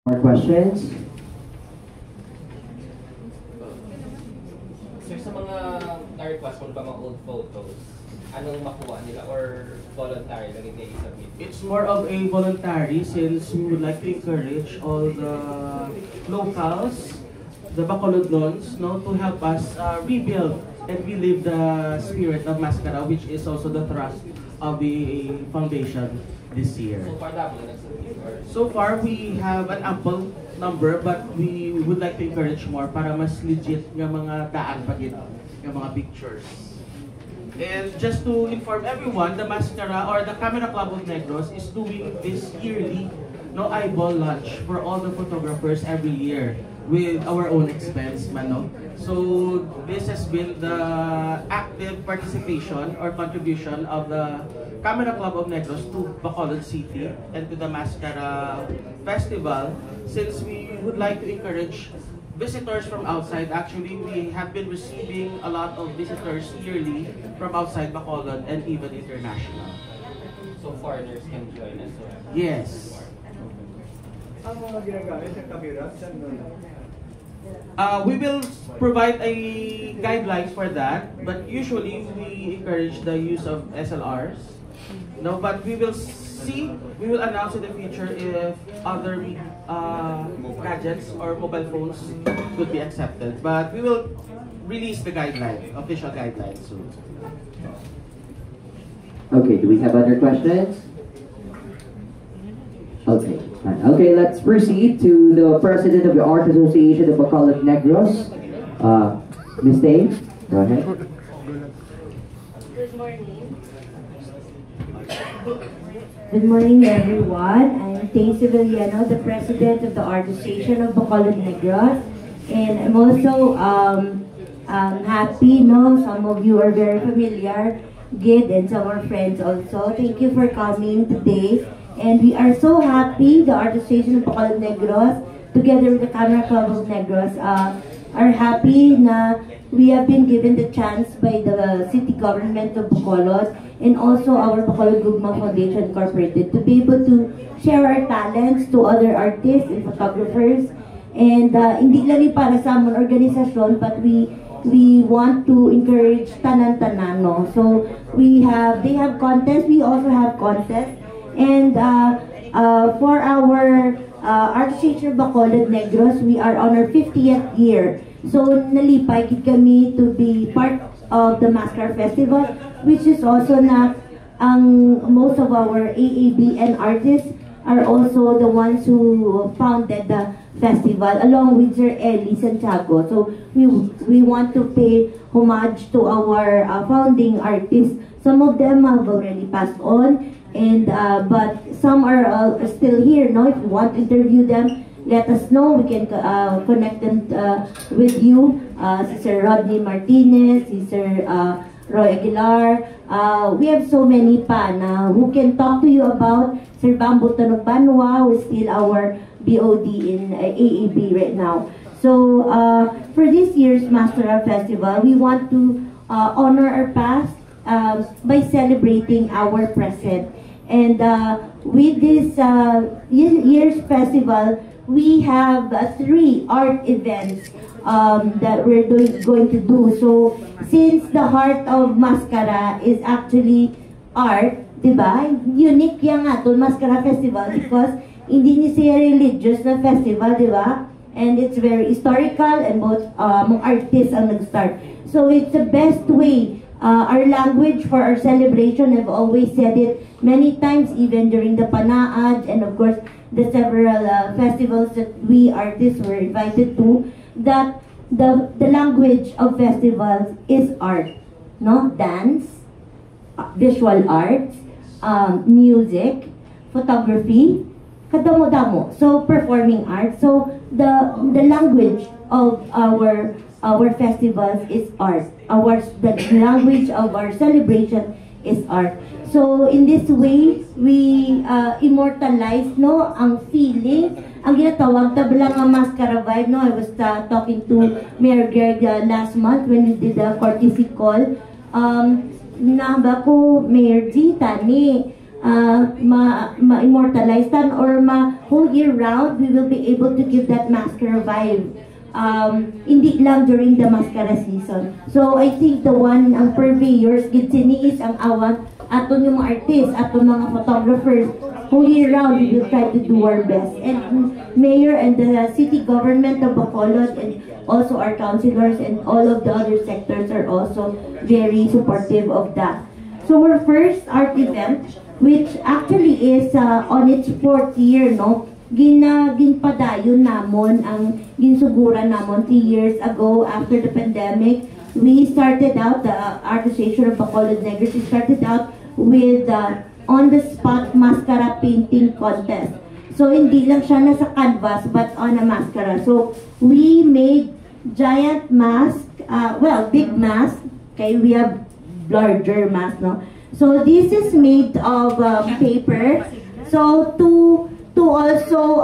More questions? Sir, sa mga na-request mo ba mga old photos, anong makuha nila or voluntary lang hindi i-submit? It's more of a voluntary since we would like to encourage all the locals, the Bacolodons, no, to help us rebuild and relive the spirit of Mascara, which is also the thrust of the foundation this year. So far, dami na nag-submit? So far, we have an ample number, but we would like to encourage more para mas legit nga mga daan pag nga mga pictures. And just to inform everyone, the Mascara or the Camera Club of Negros is doing this yearly eyeball lunch for all the photographers every year with our own expense, Mano. So this has been the active participation or contribution of the Camera Club of Negros to Bacolod City and to the Mascara Festival, since we would like to encourage visitors from outside. Actually, we have been receiving a lot of visitors yearly from outside Bacolod and even international. So foreigners can join as well? Yes. Ang mga ginagamit ng camera, saan nun? We will provide a guidelines for that, but usually we encourage the use of SLRs. No, but we will see, we will announce in the future if other gadgets or mobile phones could be accepted. But we will release the guideline, official guidelines soon. Okay, do we have other questions? Okay. Okay, let's proceed to the President of the Art Association of Bacolod Negros, Ms. Day. Go ahead. Good morning. Good morning, everyone. I'm Tay Civiliano, the President of the Art Association of Bacolod Negros, and I'm also happy. Some of you are very familiar, Gid, and some are friends also. Thank you for coming today. And we are so happy, the Art Association of Bacolod Negros, together with the Camera Club of Negros, are happy na we have been given the chance by the city government of Bacolod and also our Bacolod Gugma Foundation Incorporated to be able to share our talents to other artists and photographers. And hindi lang para sa among organisasyon, but we want to encourage tanan-tanan. So they have contests, we also have contests. And for our Art Association Bacolod Negros, we are on our 50th year. So nalipay kami to be part of the Mascara Festival, which is also na most of our AAB and artists are also the ones who founded the festival along with Sir Eli Santiago. So we want to pay homage to our founding artists. Some of them have already passed on. And but some are still here. If you want to interview them, let us know. We can connect them with you. Si Sir Rodney Martinez, si Sir Roy Aguilar. We have so many pa na who can talk to you about Sir Bambo Tanog Banwa, who is still our BOD in AAB right now. So for this year's Mascara Festival, we want to honor our past by celebrating our present. And with this year's festival, we have 3 art events that we're going to do. So, since the heart of Mascara is actually art, diba? Unique yan nga to Mascara Festival because hindi niya siya religious na festival, diba? And it's very historical and both mga artists ang nag-start. So, it's the best way. Our language for our celebration, I've always said it many times, even during the Panaad and of course the several festivals that we artists were invited to, that the language of festivals is art, dance, visual arts, music, photography, kadamo-damo, so performing arts. So the language of our festivals is art. The language of our celebration is art. So in this way, we immortalize ang feeling. Ang ginatawag tablang nga Mascara vibe. I was talking to Mayor Greg last month when we did the courtesy call. Nahaba ko, Mayor G, tani, ma-immortalize or whole year round, we will be able to give that mascara vibe. Hindi lang during the mascara season. So I think the one ang purveyors gid siniis ang awan aton yung mga artists, aton mga photographers, whole year round we will try to do our best. And mayor and the city government of Bacolod and also our councilors and all of the other sectors are also very supportive of that. So our first art event, which actually is on its 4th year, no? Ginpadayon namon ang ginsugura namon 3 years ago after the pandemic. We started out, the Art Association of Bacolod Negros, we started out with on-the-spot mascara painting contest. So hindi lang siya nasa canvas but on a mascara. So we made giant mask, big mask. Okay, we have larger mask, no? So this is made of paper. So to also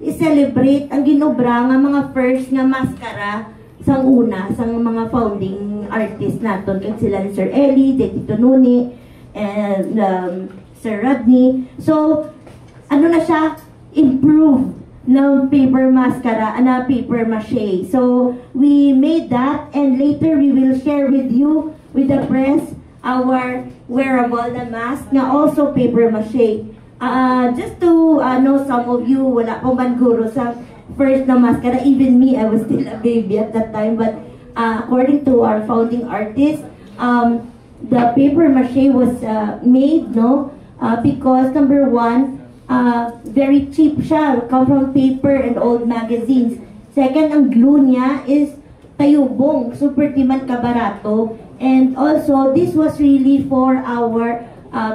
i-celebrate ang ginobra nga mga first nga mascara sang una, sang mga founding artists naton, kag sila ni Sir Eli, Tito Nuni, and Sir Rodney. So, ano na siya? Improve ng paper mascara, na paper mache. So, we made that and later we will share with you, with the press, our wearable na mask na also paper mache. Just to know some of you, wala ko man guro sa first na mascara. Even me, I was still a baby at that time. But according to our founding artist, the paper mache was made, no? Because number one, very cheap siya. Come from paper and old magazines. Second, ang glue niya is tayubong. Super timan kabarato. And also, this was really for our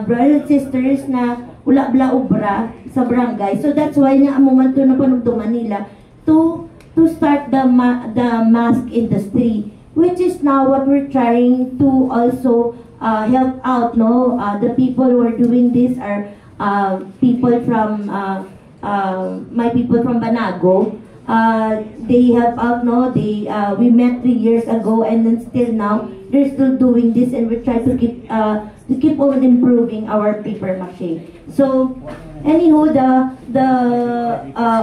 brothers and sisters na wala bla ubra sa barangay. So that's why nga amo man to na panugduman nila to start the mask industry, which is now what we're trying to also help out, no? The people who are doing this are people from my people from Banago. They help out, no? We met 3 years ago and then still now they're still doing this, and we're trying to keep on improving our paper mache. So, anywho, the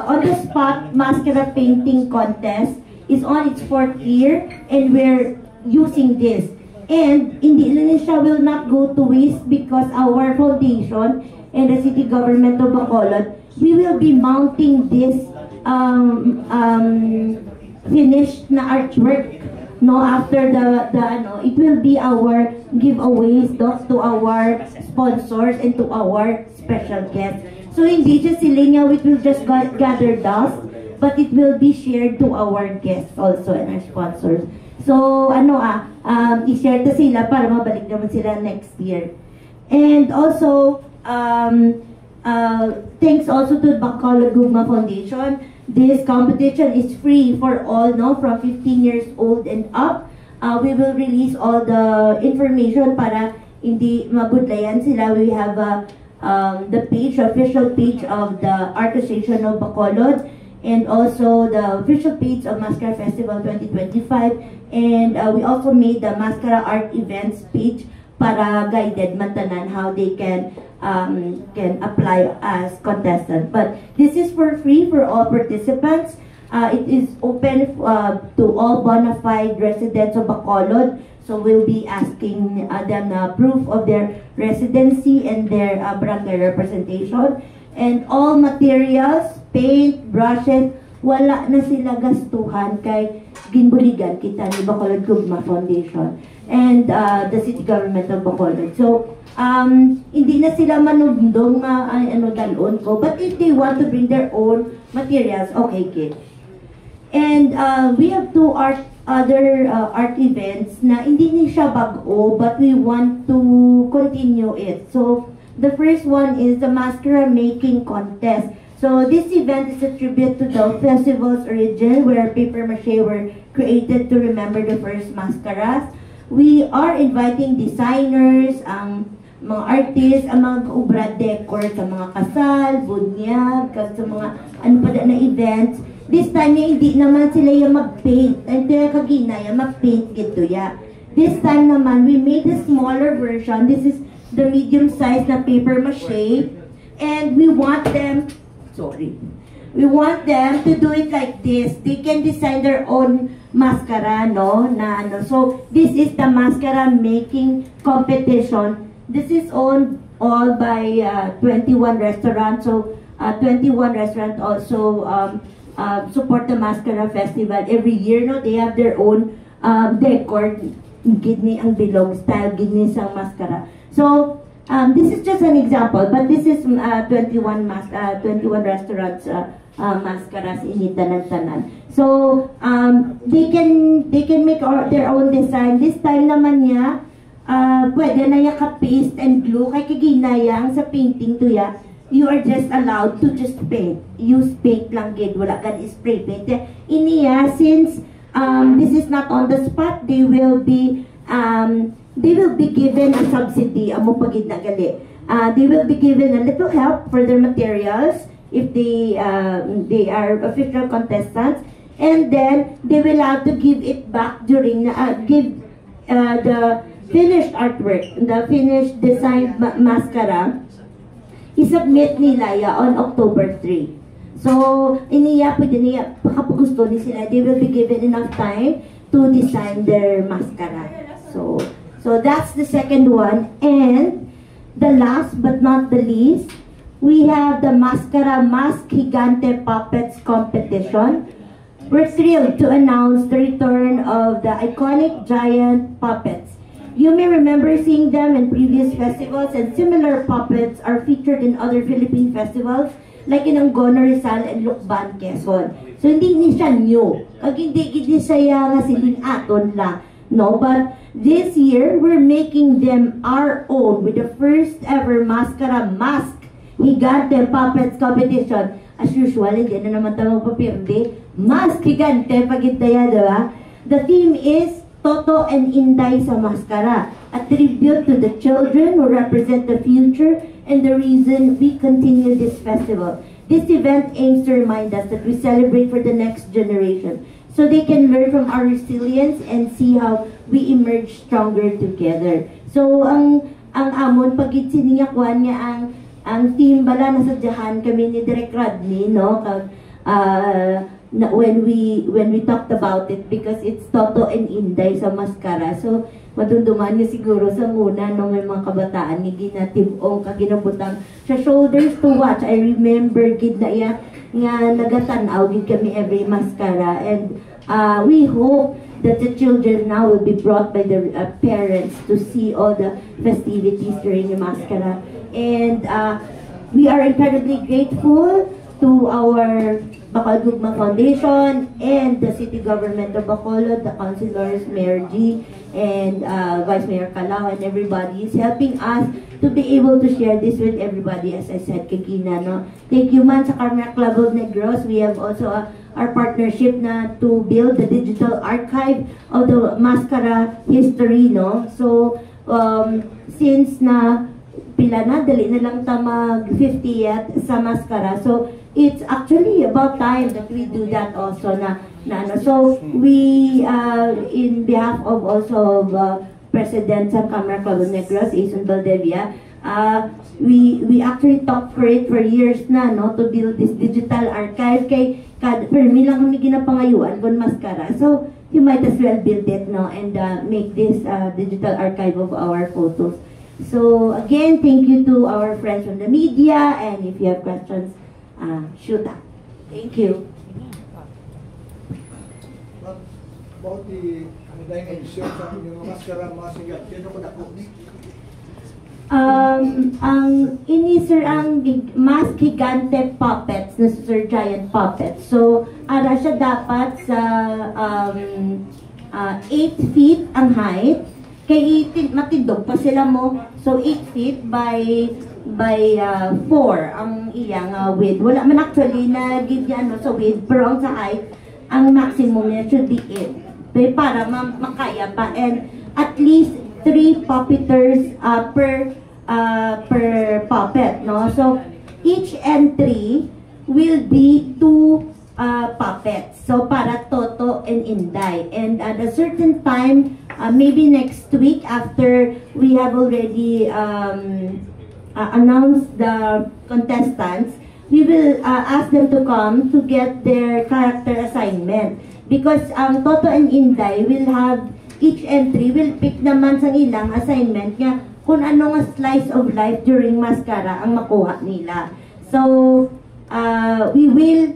on-the-spot mascara painting contest is on its 4th year, and we're using this. And hindi lang siya will not go to waste because our foundation and the city government of Bacolod, we will be mounting this finished na artwork, no, after it will be our giveaways to our sponsors and to our special guests. So hindi just sila nga, it will just gather dust, but it will be shared to our guests also and our sponsors. So i-share to sila para mabalik naman sila next year. And also thanks also to Bacolod Gugma Foundation. This competition is free for all, no, from 15 years old and up. We will release all the information para hindi mabudlayan sila. We have the official page of the Art Association of Bacolod, and also the official page of Mascara Festival 2025. And we also made the Mascara Art Events page para guided mantanan how they can apply as contestants. But this is for free for all participants. It is open to all bona fide residents of Bacolod. So we'll be asking them proof of their residency and their barangay representation. And all materials, paint, brushes, wala na sila gastuhan kay ginbuligan kita ni Bacolod Gugma Foundation and the city government of Bacolod. So hindi na sila manundong dalon ko, but if they want to bring their own materials, okay, kid. And we have two other art events na hindi ni siya bago, but we want to continue it. So the first one is the mascara making contest. So this event is a tribute to the festival's origin, where paper mache were created to remember the first mascaras. We are inviting designers, mga artists, ang mga kaubra decor sa mga kasal, bunyag, sa mga na events. This time hindi naman sila yung mag-paint. Ito yung kagina, yung mag-paint gito ya. This time naman, we made a smaller version. This is the medium size na paper mache, and we want them to do it like this. They can design their own mascara, no? So this is the mascara making competition. This is owned all by 21 restaurants. So 21 restaurants also support the Mascara Festival every year. No, they have their own decor, gidni ang bilog style, gidni sang mascara. So this is just an example, but this is 21 restaurants mascaras in tanan. So they can make their own design. This style naman niya, pwede na ya ka paste and glue kay kaginayang sa painting to ya. You are just allowed to just paint. Use paint lang gid, wala kan spray paint. Iniya, since this is not on the spot, they will be given a subsidy. Amo pagid na gali. They will be given a little help for their materials if they are official contestants, and then they will have to give it back during the finished artwork, the finished designed mascara. I-submit nila ya on October 3. So, pwede niya, kapag gusto ni sila, they will be given enough time to design their mascara. So that's the second one. And the last but not the least, we have the Mascara Mask Gigante Puppets Competition. We're thrilled to announce the return of the iconic giant puppets. You may remember seeing them in previous festivals, and similar puppets are featured in other Philippine festivals like in Angono, Rizal, and Lucban, Quezon. So hindi ni siya new. Kag hindi siya nga silinaton lang. No, but this year we're making them our own with the first ever Mascara Mask Gigante Puppets Competition. As usual, hindi na naman tayo magpapirde. Mask Gigante, pagitaya, diba? The theme is Toto and Inday sa Mascara, a tribute to the children who represent the future and the reason we continue this festival. This event aims to remind us that we celebrate for the next generation, so they can learn from our resilience and see how we emerge stronger together. So ang amon pagit siningakwan niya ang team bala nasadyahan kami ni Direk Rodney, no, when we talked about it, because it's Toto and Inday sa Mascara. So madunduman niyo siguro sa muna, no, may mga kabataan ni ginatibong kaginabutang sa shoulders to watch. I remember gid na iya nga nagatanaw gid kami every Mascara, and we hope that the children now will be brought by the parents to see all the festivities during the Mascara. And we are incredibly grateful to our Bacolod Gugma Foundation and the City Government of Bacolod, the councilors, Mayor G, and Vice Mayor Calao, and everybody is helping us to be able to share this with everybody, as I said, Kikina, no? Thank you man sa Carmel Club of Negros. We have also our partnership na to build the digital archive of the Mascara history, no? So, since na pila na, dali na lang ta mag 50th sa Mascara. So, it's actually about time that we do that also so we in behalf of also of President sa Camera Club of Negros, Ason Valdevia, we actually talked for it for years na, no, to build this digital archive kay permi lang kami ginapangayuan kon Mascara. So you might as well build it, no, and make this digital archive of our photos. So again, thank you to our friends from the media, and if you have questions, shoot up. Thank you. About the dahil edition sa yung Mascara Mask Gigante, ano ko na po? Sir, ang Mask Gigante Puppets, na Sir Giant Puppets. So, ara siya dapat sa 8 feet ang height. Kay matindog pa sila mo. So, 8 feet by 4 ang iyang width. Wala man actually na gidyan sa width, pero ang sa height, ang maximum niya should be 8. Pero para makaya pa, and at least 3 puppeteers per puppet, no? So each entry will be 2 puppets. So para Toto and Inday, and at a certain time maybe next week after we have already announced the contestants, we will ask them to come to get their character assignment. Because Toto and Inday will have, each entry will pick naman sa ilang assignment nga kung ano nga slice of life during mascara ang makuha nila. So, we will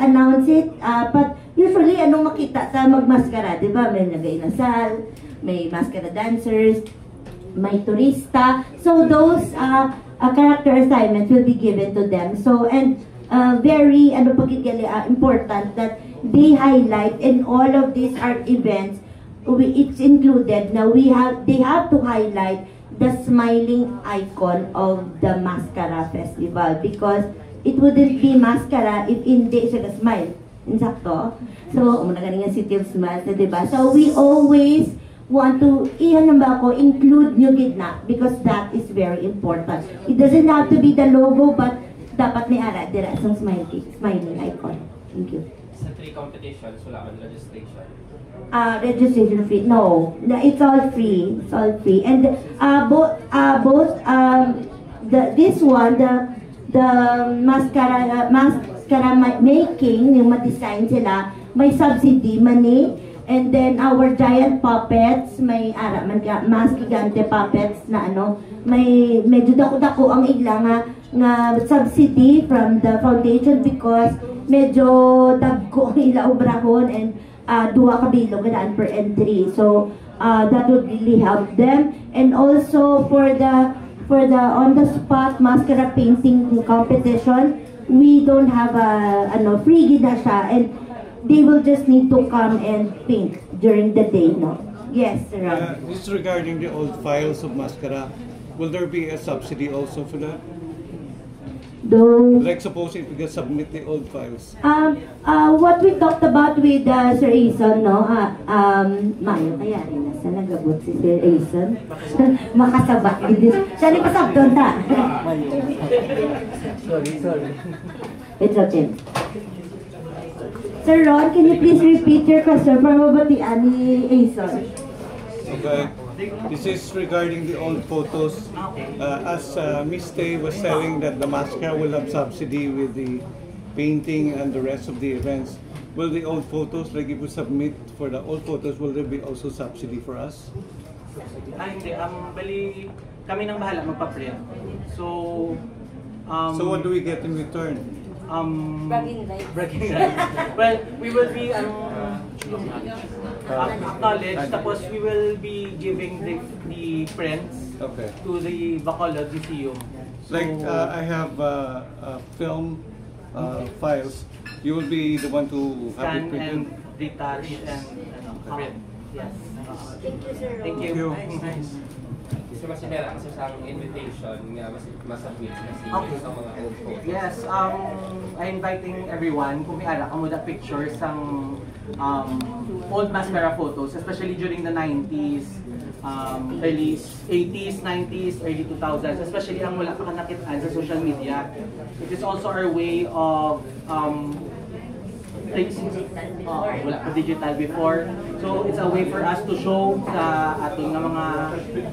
announce it, but usually anong makita sa magmaskara, di ba? May nag-inasal, may mascara dancers, may turista. So those character assignments will be given to them. So, and very important that they highlight in all of these art events. It's included now. They have to highlight the smiling icon of the Mascara Festival, because it wouldn't be mascara if hindi siya smile. Insakto. So, muna ganyan City of Smiles, diba? So, we always want to, include New Gitna, because that is very important. It doesn't have to be the logo, but dapat may ara, dira, isang smiling icon. Thank you. Sa 3 competitions, wala kang registration? Registration fee? No. It's all free. It's all free. And this one, the mascara making, yung ma-design sila, may subsidy money. And then our giant puppets, may mas gigante puppets na may medyo dako-dako ang igla nga subsidy from the foundation, because medyo dagko ang ila obrahon, and 2 kabilog ganaan per entry. So that would really help them. And also for the on the spot mascara painting competition, we don't have a free gina siya, and they will just need to come and paint during the day, no? Yes, sir. This is regarding the old files of mascara. Will there be a subsidy also for that? Though, Like suppose if we can submit the old files. what we talked about with Sir Aison, no? Mayo, kaya rin na sa nagabot si Sir Aison. Makasabak din. Siya rin pasabdon ta. Sorry. It's okay. Sir Ron, can you please repeat your question para mabatian ni Aison? Okay. This is regarding the old photos. As Miss Tay was telling that the mascara will have subsidy with the painting and the rest of the events. Will the old photos, like if we submit for the old photos, will there be also subsidy for us? Hindi. Bali, kami nang bahala magpa-print. So what do we get in return? Bragging rights. Bragging rights. Well, we will be acknowledged, tapos we will be giving the prints to the Bacolod Museum. So, Like I have film files. You will be the one to have it scan printed. and retouch and print. Yes. Thank you, Sir Ron. Thank you. Nice. Kasi mas meron kasi sa invitation nga masubmit na sa mga old photos. Yes, I'm inviting everyone kung may ala kamo the pictures ng old mascara photos, especially during the 90s, early 80s, 90s, early 2000s, especially ang wala pa nakitaan sa social media. It is also our way of wala pa digital before. So it's a way for us to show sa aton nga mga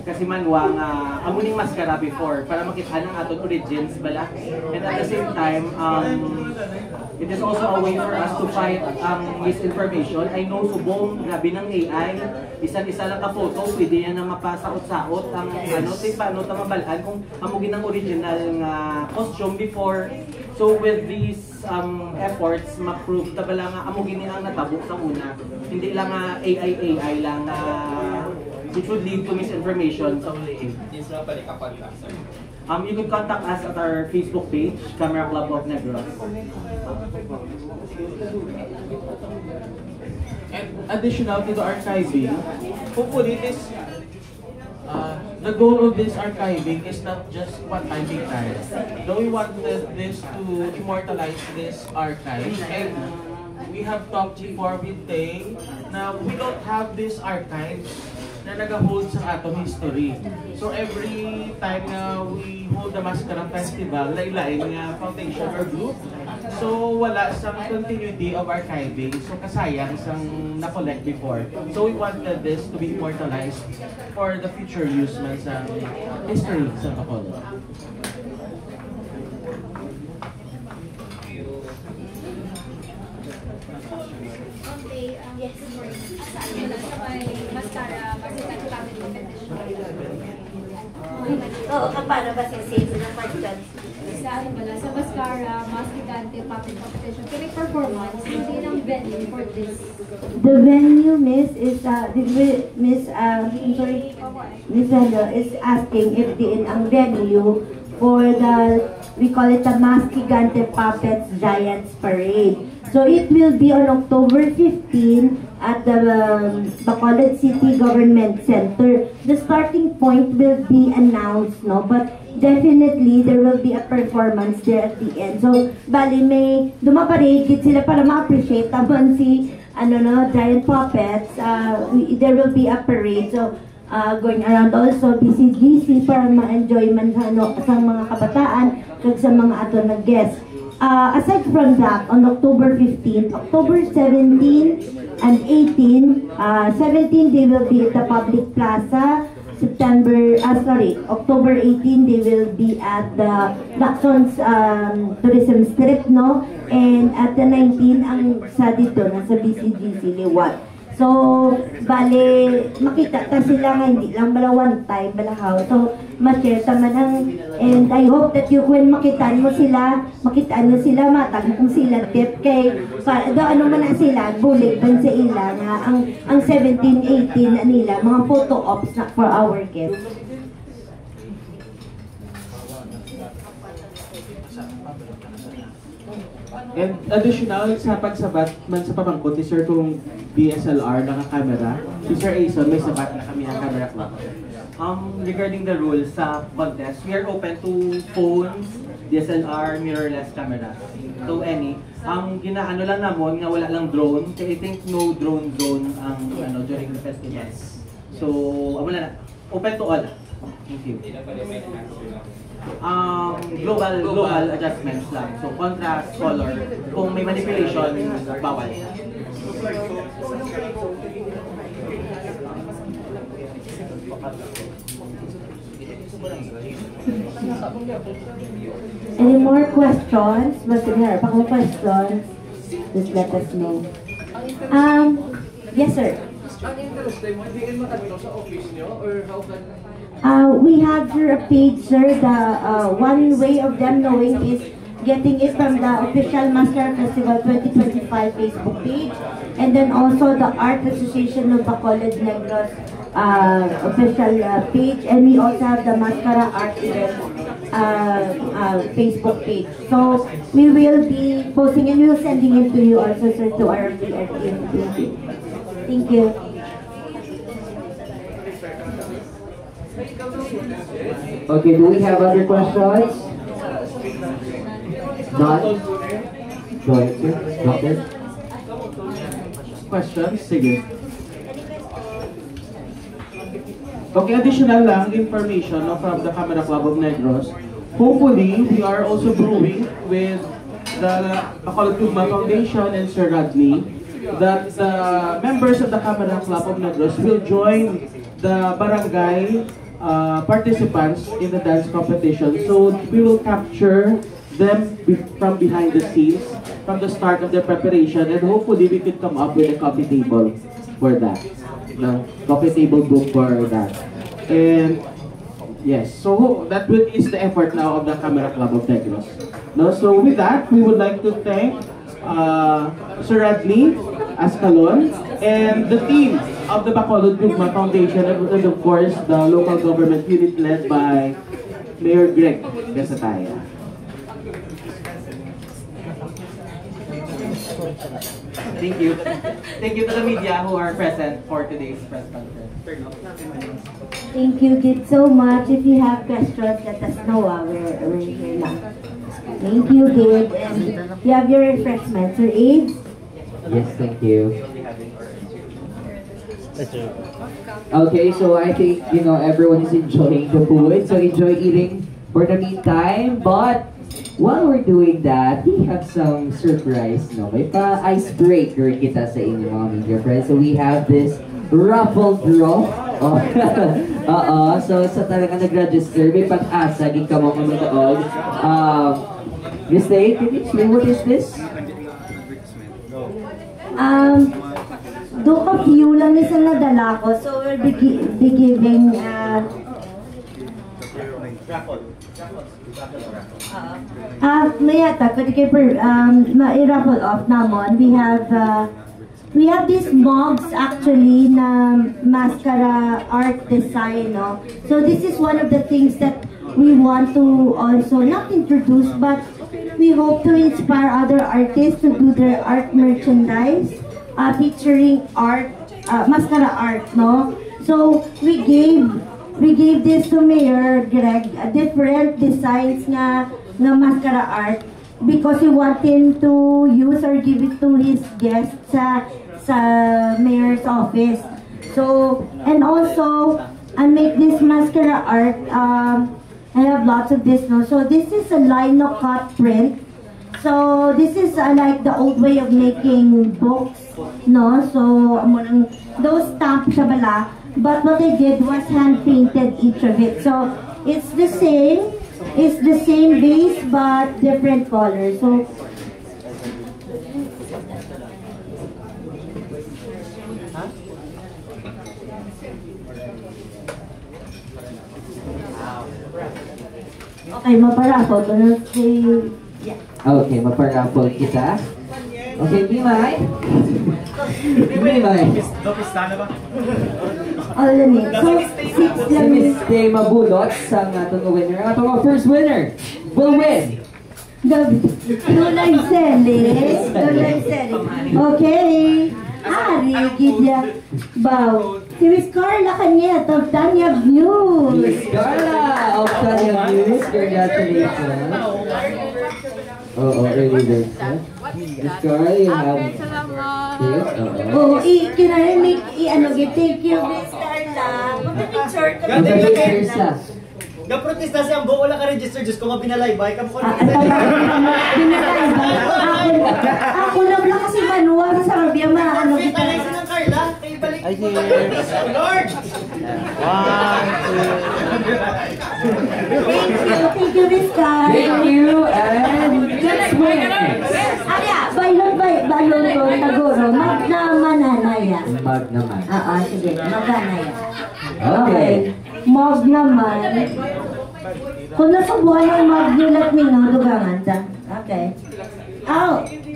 kasimanwa nga amuning maskara before para makita ng aton origins bala. And at the same time, it is also a way for us to fight misinformation. I know subong grabe ng AI, isa lang ka photo, pwede yan na mapasaot-saot ang paano ta mabalaan kung amugin ang original nga costume before. So with these efforts, ma-prove ta bala nga amugin ang natabok sa una. Hindi lang AI lang which would lead to misinformation sa uli. Yes, na pala kakontak, sir. You can contact us at our Facebook page, Camera Club of Negros. And additional to the archiving, hopefully the goal of this archiving is not just one-time big time. Though we wanted this to immortalize this archive, and we have talked before with Tay na we don't have this archive na nag-hold sa atong history. So every time na we hold the Mascara Festival, lain-lain nga foundation or group So wala sang continuity of archiving. So kasayang sang na-collect before. So we wanted this to be immortalized for the future use man sa history sa Bacolod. Okay, yes, asaan mo lang sa may mascara, mascara gamit competition? Oo, paano ba sisave ng question? Sa akin wala, sa mascara, mas gigante, puppet competition. Kaya performance, hindi ng venue for this. The venue, Miss, is, I'm sorry, Miss Hendo is asking if ang venue for we call it the Mas Gigante Puppets Giants Parade. So it will be on October 15 at the Bacolod City Government Center. The starting point will be announced, no? But definitely there will be a performance there at the end. So bali may dumaparade sila para ma-appreciate taman si giant puppets. There will be a parade. So going around also BCGC para ma-enjoy man sa mga kabataan kag sa mga ato na guests. Aside from that, on October 15, October 17 and 18, 17 they will be at the Public Plaza. October 18 they will be at the Lacson Tourism Strip, no? And at the 19 ang sa dito nasa BCGC Liwat. So, bale, makita ta sila nga, hindi lang bala one time, balahaw. So, ma-share taman and I hope that when makitaan mo sila, matag kung sila tip kay, ano man na sila, bulig ban sa ila nga, ang 17, 18 na nila, mga photo ops na for our guests. And additional sa pagsabat man sa pamangkot ni Sir kung DSLR naka-camera, si Sir Aison may sabat na kami ng camera club. Regarding the rules sa contest, we are open to phones, DSLR, mirrorless cameras. So any. Ang ginaano lang namon nga wala lang drone, kaya I think no drone zone ang during the festival. So, wala na. Open to all. Thank you. Global adjustments lang. So, contrast, color. Kung may manipulation, bawal. Any more questions? Sige, pang questions, just let us know. Yes, sir. We have a page, sir. The one way of them knowing is getting it from the official Mascara Festival 2025 Facebook page, and then also the Art Association of Bacolod Negros official page, and we also have the Mascara Art Event Facebook page. So we will be posting and we will sending it to you also, sir, to our PR team. Thank you. Okay, do we have other questions? None? Go ahead, sir. Doctor? Questions? Sige. Okay, additional lang information from the Camera Club of Negros. Hopefully, we are also brewing with the Bacolod Tugma Foundation and Sir Rodney that the members of the Camera Club of Negros will join the barangay participants in the dance competition. So we will capture them from behind the scenes, from the start of their preparation, and hopefully we could come up with a coffee table for that. No, coffee table book for that. And yes, so that is the effort now of the Camera Club of Negros. No, so with that, we would like to thank Sir Radley Ascalon and the team of the Bacolod Tugma Foundation, and of course the local government unit led by Mayor Greg Gasataya. Thank you. Thank you to the media who are present for today's press conference. Thank you, Gid, so much. If you have questions, let us know. We're here now. Thank you, Gid. And you have your refreshments. Sir Abe? Yes, thank you. Okay, so I think, everyone is enjoying the food. So enjoy eating for the meantime. But while we're doing that, we have some surprise, no? May pa-icebreaker kita sa inyo mga media friends. So we have this raffle draw. So sa talaga nag-register, may pag-asa, gig ka mga manood. Miss Tay, can you explain what is this? Do ka few lang isa nadala ko. So we'll be giving mayata pwede kayo i-raffle off namon. We have these mugs actually na mascara art design, no? So this is one of the things that we want to also not introduce, but we hope to inspire other artists to do their art merchandise featuring art, mascara art, no? So we gave this to Mayor Greg, different designs na mascara art because we want him to use or give it to his guests sa mayor's office. So, and also, I make this mascara art, I have lots of this, no? So this is a lino cut print. So this is like the old way of making books, no? So, those stamp siya bala. But what I did was hand painted each of it. So it's the same base but different colors. So okay, maparaffle ko na Okay, maparaffle kita. Okay, Mimay. Mimay. So, 6 lang. Miss Tay mabulot sa atong winner. Atong first winner will win. Dulay Celis. Okay. Ari, Gidya. Bow. Si Miss Carla Cañet of Tanya News. Miss Carla of Tanya News. Congratulations. Early bird. Miss Carla, you have... Kinarinig, thank you, Miss Carla. Magpapicture ka ba, Miss Carla? Naprotesta siya, buo wala ka register, Diyos ko nga binalaybay ka mo ko Ako lang kasi manual sa Rabia ano kita. Pinalay siya ng Carla, kayo balik mo. Lord! Thank you, Miss Carla. Thank you, and let's win. Balon ko, taguro, magnamananaya. Mag naman. Sige, maganaya. Okay. Mog naman. Kung nasa buhay ng mog nyo, let me know, dugangan ta. Okay.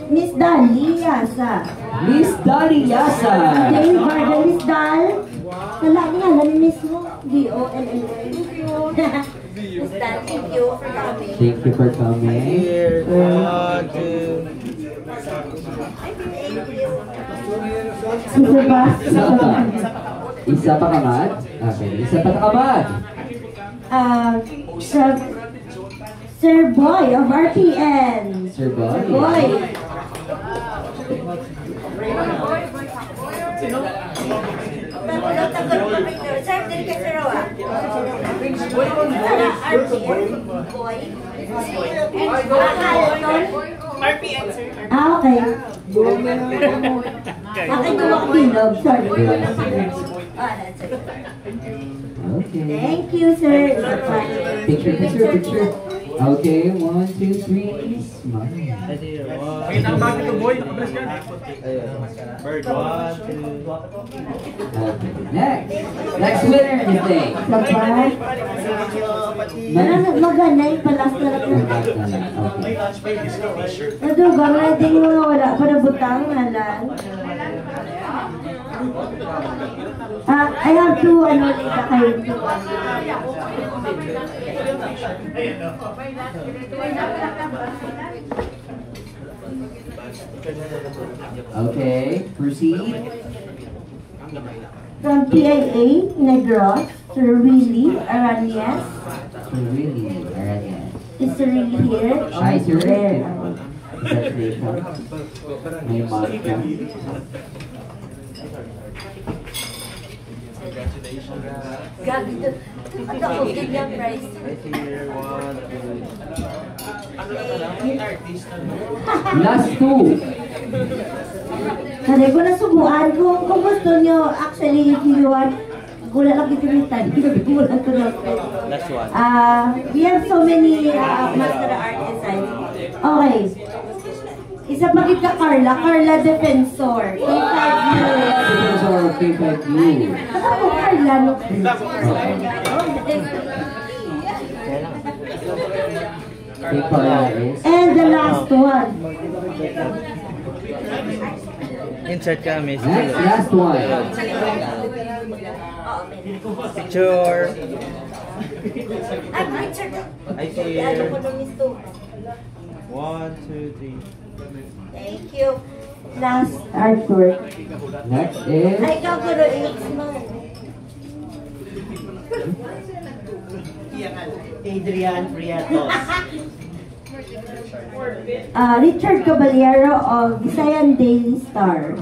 Miss Dali Yasa. Miss Dali Yasa. Dali Varda, Miss Dal. Nalaki nga, nalinis mo. D-O-L-L-A. Miss Dal, thank you for coming. Thank you for coming. Isa pa kamad? Okay, isa pa kamad. Sir Boy of RPN. Sir Boy. Sir, dili ka Sir Roa. RPN, sir. Okay. Akin duwak bilog. Sorry. That's it. Okay. Thank you, sir. Picture. Okay, 1, 2, 3. Smile. Wait, ang bakit ito, boy? Nakabalas ka? Bird, 1, 2. Next winner, Miss Tay. Sabay. Maganay, palas na lang. Okay. Nadugang na din mo wala pa na butang, halan. I have to, lita kayo to. Okay, proceed. From PIA, Negros, Sir Willie Arañez. Is Sir Willie here? Hi, Sir. Congratulations. May mark ka. Congratulations. Gabi to. Ano ako, ganyan price. Ano na lang? May artist na Last two. Sabi ko na subuan kung gusto nyo, actually, if you want, wala lang kitimitan. Wala to na. Last one. We have so many mascara art designs. Okay. Isa pa kita Carla Defensor. Defensor, K5U. Ako Carla, no? And the last one. Insert ka, Miss. Next, last one. Picture. I'm Richard. I see Ano you. ko nung miss to? 1, 2, 3. Thank you. Last artwork. Next is... Ay, ikaw ko rin mo. Adrian Prietos. Richard Caballero of Visayan Daily Star.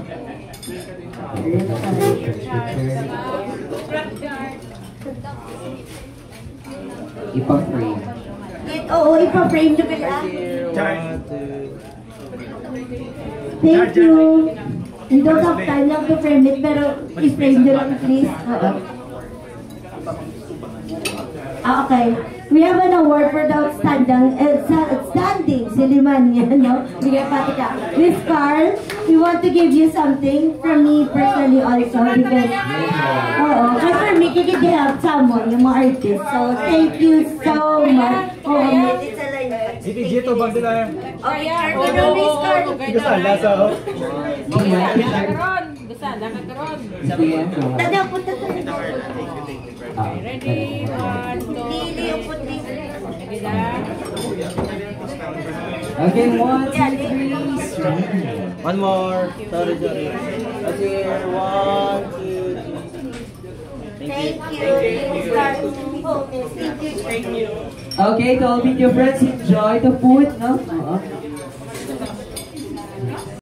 Ipa-frame. Oo, ipa-frame nyo pala. 1, 2. Thank you. We don't have time lang to frame it, pero i-frame nyo lang please. Oo. Okay. We have an award for the outstanding Siliman yan, no? Bigay pati ka. Miss Carl, we want to give you something from me personally also because, kasi for me, you can help someone, yung mga artists. So, thank you so much. It's a line. Sige, Jito, bang sila yan? Oh, yeah. Miss Carl. Kasala sa ako. Tadaw po, tadaw. Ready? Lili yung puti. Okay, 1, 2, 3. One more. Sorry. I see here. 1, 2, 3. Thank you. Thank you. Okay, to all video friends, enjoy the food, no?